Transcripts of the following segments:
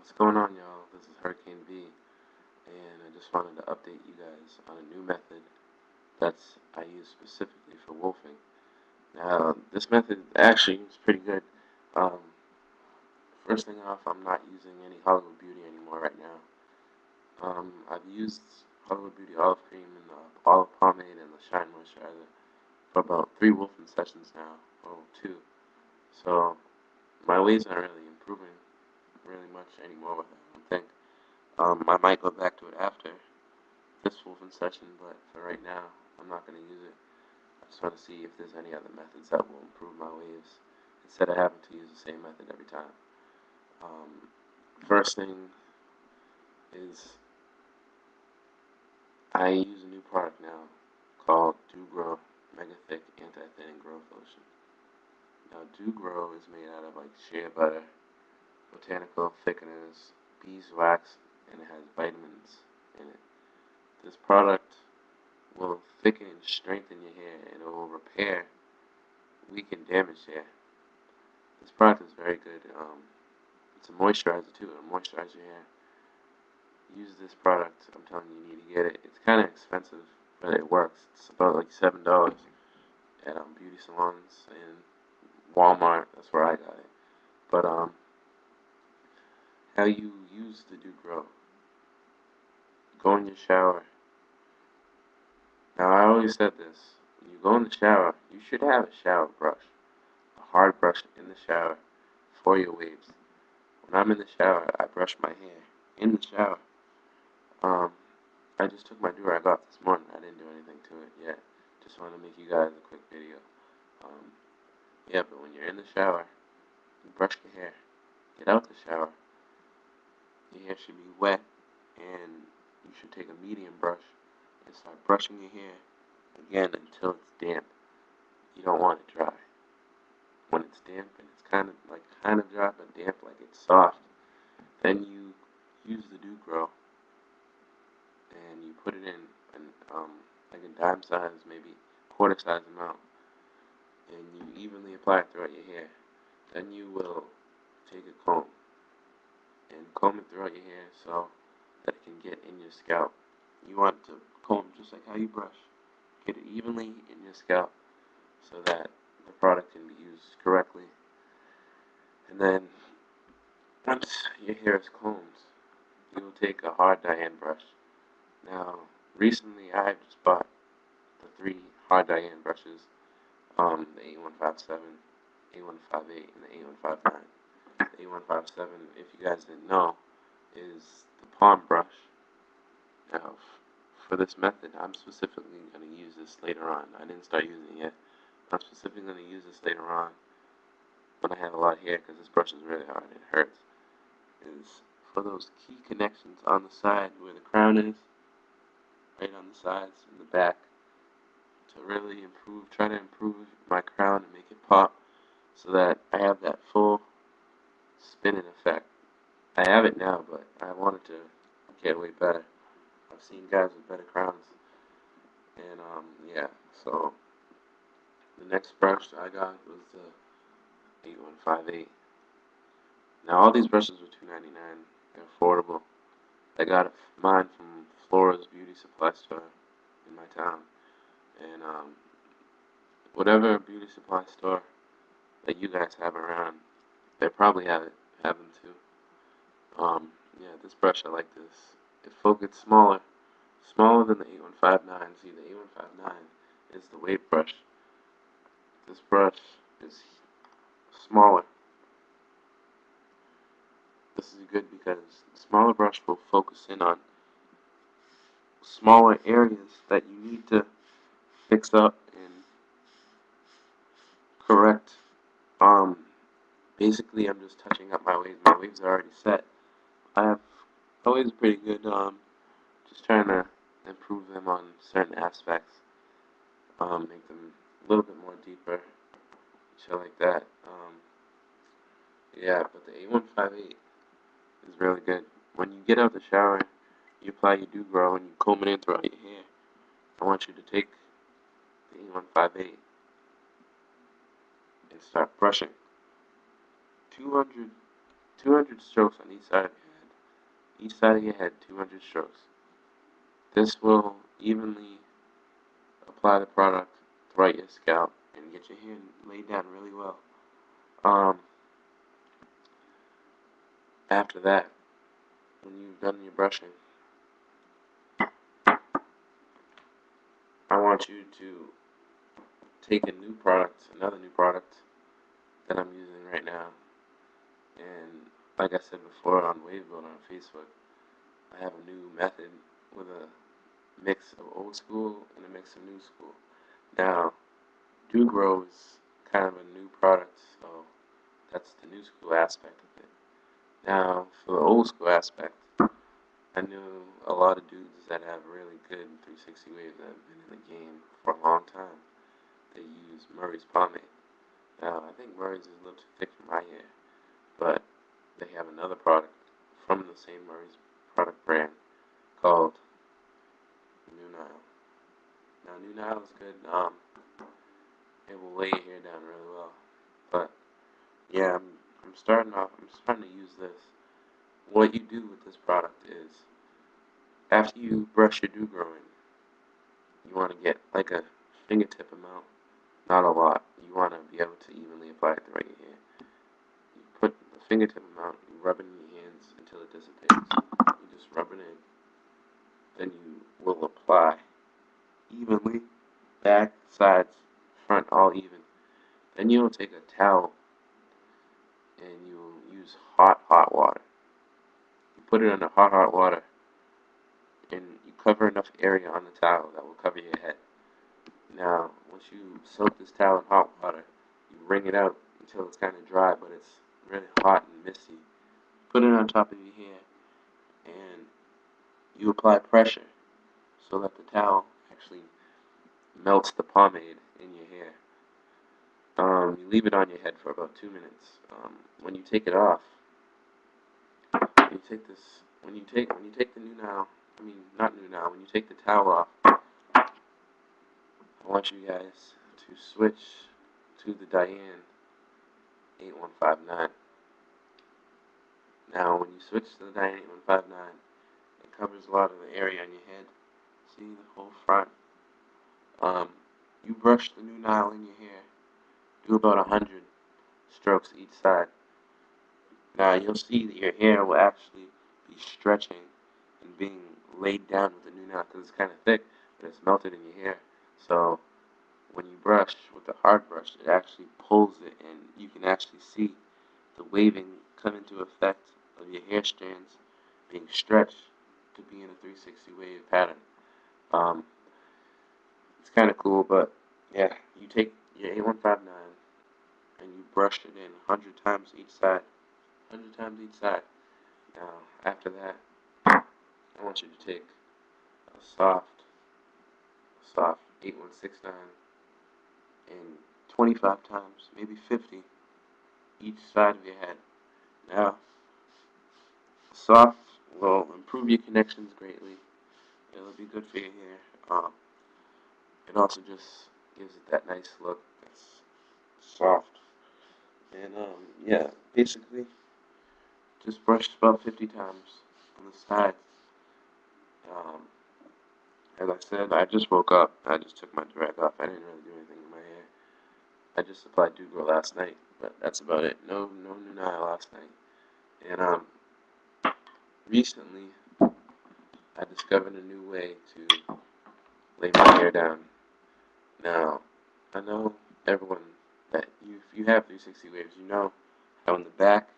What's going on, y'all? This is Hurricane V, and I just wanted to update you guys on a new method that's I use specifically for wolfing. Now, this method actually is pretty good. Um, First thing off, I'm not using any Hollywood Beauty anymore right now. I've used Hollywood Beauty Olive Cream and the Olive Pomade and the Shine Moisturizer for about 3 wolfing sessions now. Oh, 2. So, my waves aren't really improving really much anymore with it, I don't think. I might go back to it after this wolfing session, but for right now, I'm not going to use it. I just want to see if there's any other methods that will improve my waves instead of having to use the same method every time. First thing is I use a new product now called Doo Gro Mega Thick Anti-Thinning Growth Lotion. Now, Doo Gro is made out of like shea butter, botanical thickeners, beeswax, and it has vitamins in it. This product will thicken and strengthen your hair, and it will repair weakened damaged hair. This product is very good. It's a moisturizer too. It'll moisturize your hair. Use this product. I'm telling you, you need to get it. It's kind of expensive, but it works. It's about like $7 at beauty salons and Walmart. That's where I got it. But how you use the Doo Gro? Go in your shower. Now, I always said this. When you go in the shower, you should have a shower brush, a hard brush in the shower for your waves. When I'm in the shower, I brush my hair in the shower. I just took my do-rag off this morning. I didn't do anything to it yet. Just wanted to make you guys a quick video. Yeah, but when you're in the shower, you brush your hair. Get out the shower. Your hair should be wet, and you should take a medium brush and start brushing your hair again until it's damp. You don't want it dry. When it's damp and it's kind of dry but damp, like it's soft, then you use the Doo Gro and you put it in like a dime size, maybe quarter size amount, and you evenly apply it throughout your hair. Then you will take a comb and comb it throughout your hair so that it can get in your scalp. You want to comb just like how you brush. Get it evenly in your scalp so that the product can be used correctly. And then once your hair is combed, you will take a hard Diane brush. Now, recently I just bought the 3 hard Diane brushes, the A157, A158, and the A159. The A157, if you guys didn't know, is the palm brush. Now, for this method, I'm specifically going to use this later on. I didn't start using it yet. I'm specifically going to use this later on when I have a lot of hair, because this brush is really hard and it hurts. Is for those key connections on the side where the crown is, right on the sides and the back, to really try to improve my crown and make it pop so that I have that full spinning effect. I have it now, but I wanted to get way better. I've seen guys with better crowns, and yeah. So the next brush I got was the 8158. Now all these brushes were $2.99. They're affordable. I got mine from Flora's Beauty Supply Store in my town, and whatever beauty supply store that you guys have around, they probably have them too. Yeah, this brush, I like this. It focused smaller than the 8159. See, the 8159 is the wave brush. This brush is smaller. This is good because the smaller brush will focus in on smaller areas that you need to fix up and correct. Basically, I'm just touching up my waves. My waves are already set. I have always pretty good. Just trying to improve them on certain aspects. Make them a little bit more deeper, shit like that. Yeah, but the A158 is really good. When you get out the shower, you apply your Doo Gro and you comb it in throughout your hair. I want you to take the A158 and start brushing. 200 strokes on each side of your head. Each side of your head, 200 strokes. This will evenly apply the product throughout your scalp and get your hair laid down really well. After that, when you've done your brushing, I want you to take another new product that I'm using right now, and like I said before on Wavebuilder on Facebook, I have a new method with a mix of old school and a mix of new school. Now, Doo Gro is kind of a new product, so that's the new school aspect of it. Now, for the old school aspect, I knew a lot of dudes that have really good 360 waves that have been in the game for a long time. They use Murray's pomade. Now, I think Murray's is a little too thick for my hair, but they have another product from the same Murray's product brand called Nu Nile. Now, Nu Nile is good. It will lay your hair down really well. But yeah, I'm starting to use this. What you do with this product is, after you brush your Doo Gro in, you want to get like a fingertip amount, not a lot. You want to be able to evenly apply it throughout your hair. You put the fingertip amount, you rub it in your hands until it dissipates. You just rub it in. Then you will apply evenly, back, sides, front, all even. Then you'll take a towel and you'll use hot water. You put it under hot water and you cover enough area on the towel that will cover your head. Now, once you soak this towel in hot water, you wring it out until it's kind of dry, but it's really hot and misty. Put it on top of your hair and you apply pressure so that the towel actually melts the pomade in your hair. You leave it on your head for about 2 minutes. When you take it off, you take this. When you take the Nu Nile, not Nu Nile. When you take the towel off, I want you guys to switch to the Diane 8159. Now, when you switch to the Diane 8159, it covers a lot of the area on your head. See the whole front. You brush the Nu Nile in your hair. Do about 100 strokes each side. Now you'll see that your hair will actually be stretching and being laid down with the Nu Nile because it's kind of thick, but it's melted in your hair. So when you brush with the hard brush, it actually pulls it, and you can actually see the waving come into effect of your hair strands being stretched to be in a 360 wave pattern. It's kind of cool, but yeah, you take your 8159 and you brush it in 100 times each side. 100 times each side. Now, after that, I want you to take a soft 8169 and 25 times, maybe 50, each side of your head. Now, soft will improve your connections greatly. It'll be good for your hair. It also just gives it that nice look. It's soft. And, yeah, basically, just brush about 50 times on the sides. As I said, I just woke up. I just took my durag off. I didn't really do anything in my hair. I just applied Doo Gro last night, but that's about it. No Nu Nile last night. And recently, I discovered a new way to lay my hair down. Now, I know everyone that if you have 360 waves, you know how in the back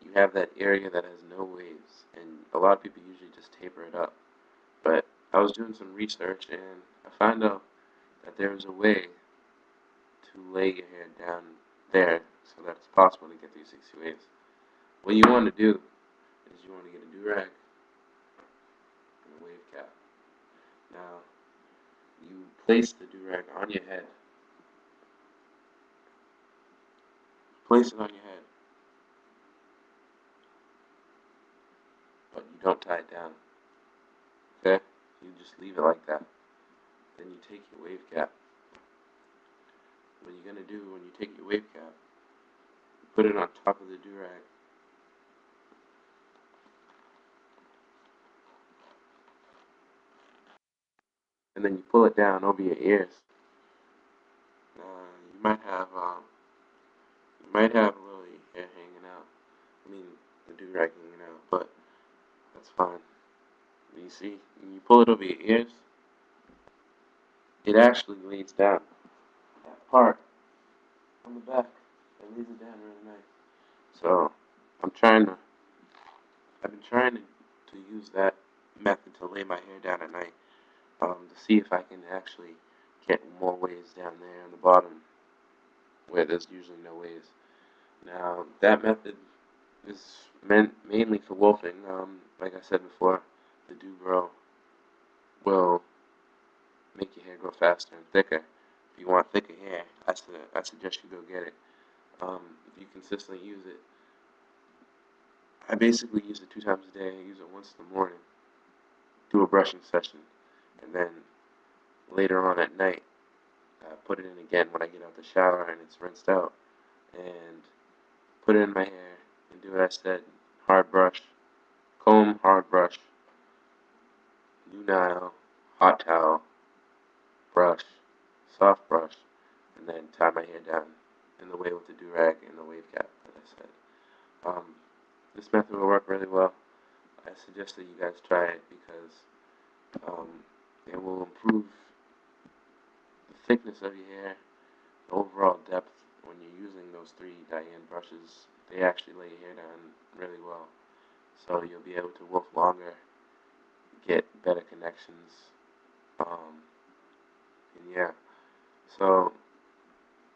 you have that area that has no waves, and a lot of people usually just taper it up. But I was doing some research and I found out that there is a way to lay your hair down there so that it's possible to get 360 waves. What you want to do is you want to get a durag and a wave cap. Now, you place the durag on your head. Place it on your head, but you don't tie it down. Okay? You just leave it like that. Then you take your wave cap. What you're going to do when you take your wave cap, you put it on top of the durag. and then you pull it down over your ears. You might have a little hair hanging out. I mean, the do-rag hanging out, but that's fine. You see, when you pull it over your ears, it actually lays down that part on the back. It lays it down really nice. So I'm trying to. I've been trying to use that method to lay my hair down at night, to see if I can actually get more waves down there on the bottom where there's usually no waves. Now that method is meant mainly for wolfing. Like I said before, the Doo Gro will make your hair grow faster and thicker. If you want thicker hair, I suggest you go get it. If you consistently use it, I basically use it 2 times a day. I use it once in the morning, do a brushing session, and then later on at night, put it in again when I get out the shower and it's rinsed out, and put it in my hair and do what I said: hard brush, comb, hard brush, Nu Nile, hot towel, brush, soft brush, and then tie my hair down in the way with the do-rag and the wave cap that I said. This method will work really well. I suggest that you guys try it because it will improve the thickness of your hair, the overall depth. When you're using those 3 Diane brushes, they actually lay your hair down really well. So you'll be able to wolf longer, get better connections, and yeah. So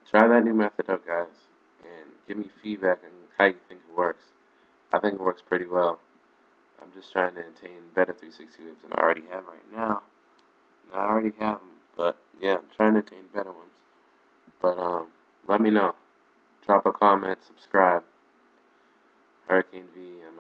try that new method out, guys, and give me feedback on how you think it works. I think it works pretty well. I'm just trying to attain better 360 waves than I already have right now. And I already have them, but yeah, I'm trying to attain better ones. But let me know. Drop a comment, subscribe. Hurricane V, I'm